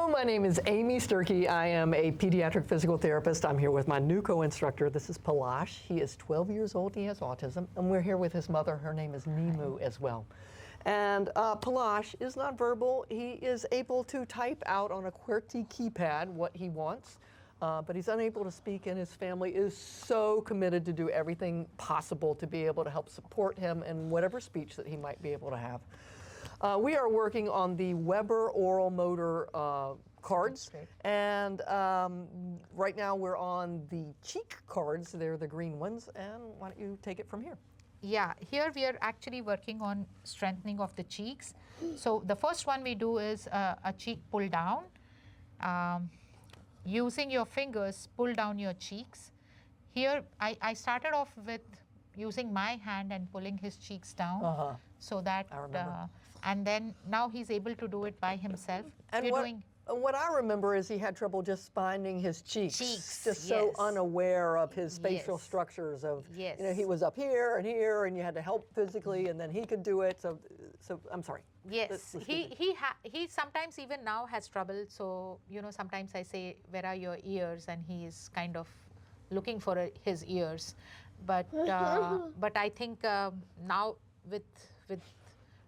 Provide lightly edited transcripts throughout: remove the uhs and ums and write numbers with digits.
Hello, my name is Amy Sturkey. I am a pediatric physical therapist. I'm here with my new co-instructor. This is Palaash. He is 12 years old. He has autism. And we're here with his mother. Her name is Nemu as well. And Palaash is nonverbal. He is able to type out on a QWERTY keypad what he wants, but he's unable to speak, and his family is so committed to do everything possible to be able to help support him in whatever speech that he might be able to have. We are working on the Weber oral motor cards, and right now we're on the cheek cards. They're the green ones, and why don't you take it from here? Yeah, here we are actually working on strengthening of the cheeks. So the first one we do is a cheek pull down. Using your fingers, pull down your cheeks. Here I started off with using my hand and pulling his cheeks down, so that and then now he's able to do it by himself. And what I remember is he had trouble just finding his cheeks. Just so unaware of his facial structures of, you know, he was up here, and you had to help physically, and then he could do it. So I'm sorry. Yes, he sometimes even now has trouble. So, you know, sometimes I say, where are your ears? And he is kind of looking for his ears. But I think now with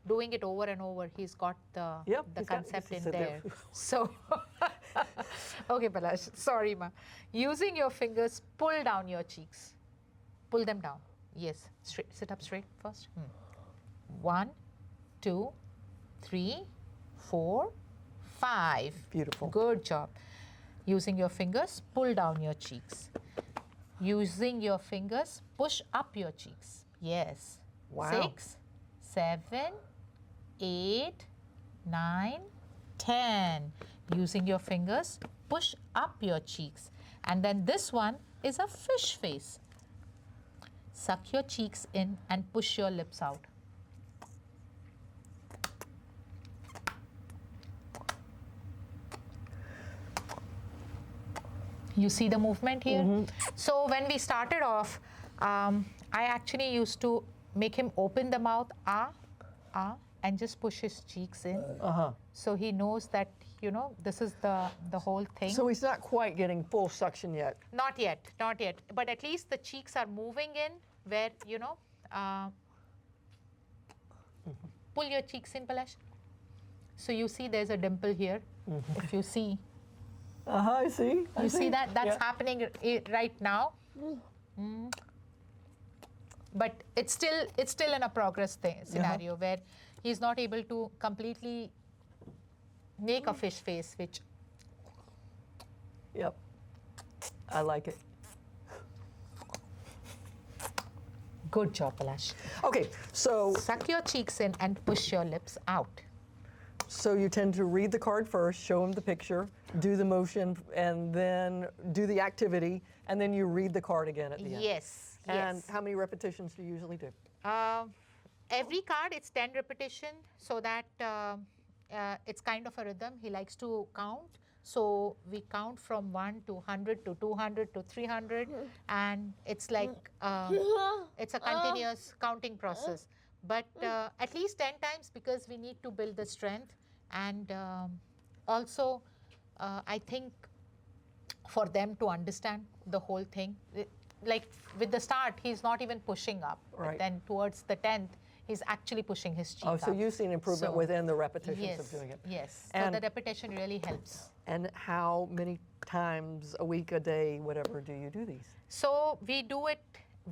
doing it over and over, he's got the concept in there. So, okay, Palaash, sorry, ma. Using your fingers, pull down your cheeks. Pull them down. Yes, straight, sit up straight first. 1, 2, 3, 4, 5. Beautiful. Good job. Using your fingers, pull down your cheeks. Using your fingers, push up your cheeks. Yes. Wow. 6, 7, 8, 9, 10. Using your fingers, push up your cheeks. And then this one is a fish face. Suck your cheeks in and push your lips out. You see the movement here? So when we started off, I actually used to make him open the mouth, and just push his cheeks in. So he knows that, you know, this is the whole thing. So he's not quite getting full suction yet. Not yet, not yet. But at least the cheeks are moving in where, you know, pull your cheeks in, Palaash. So you see there's a dimple here. If you see. I see. You see that? That's happening right now. But it's still in a progress scenario where he's not able to completely make a fish face, which. Yep. I like it. Good job, Palaash. Okay, so. Suck your cheeks in and push your lips out. So you tend to read the card first, show him the picture, do the motion, and then do the activity, and then you read the card again at the end. Yes. And how many repetitions do you usually do? Every card, it's 10 repetition, so that it's kind of a rhythm. He likes to count. So we count from 1 to 100 to 200 to 300, and it's like, it's a continuous counting process. But at least 10 times, because we need to build the strength. And also, I think for them to understand the whole thing, like with the start, he's not even pushing up. Right. But then towards the 10th, he's actually pushing his cheek up. So you've seen improvement within the repetitions of doing it. Yes, and so the repetition really helps. And how many times a week, a day, whatever, do you do these? So we do it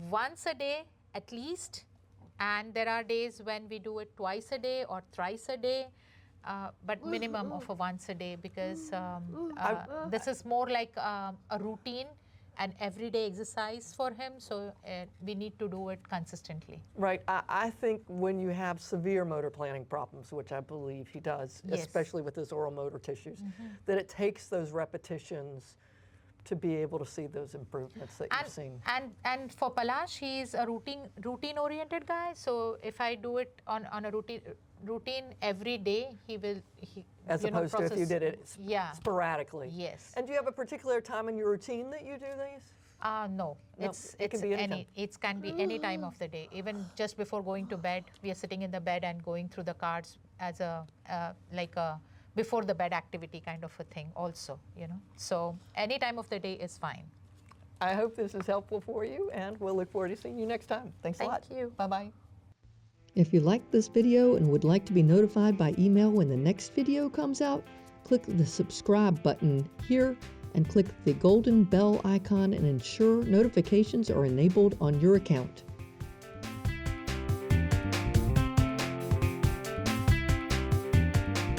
once a day at least. And there are days when we do it twice a day or thrice a day, but minimum of a once a day, because this is more like a routine and everyday exercise for him. So we need to do it consistently. Right. I think when you have severe motor planning problems, which I believe he does, especially with his oral motor tissues, that it takes those repetitions to be able to see those improvements that you've seen. And for Palaash, he's a routine-oriented guy. So if I do it on a routine every day, he will. As opposed to if you did it sporadically. Yes. And do you have a particular time in your routine that you do these? No, it can be any time of the day. Even just before going to bed, we are sitting in the bed and going through the cards as a like a before the bed activity kind of a thing also, So any time of the day is fine. I hope this is helpful for you, and we'll look forward to seeing you next time. Thanks a lot. Thank you. Bye-bye. If you liked this video and would like to be notified by email when the next video comes out, click the subscribe button here and click the golden bell icon and ensure notifications are enabled on your account.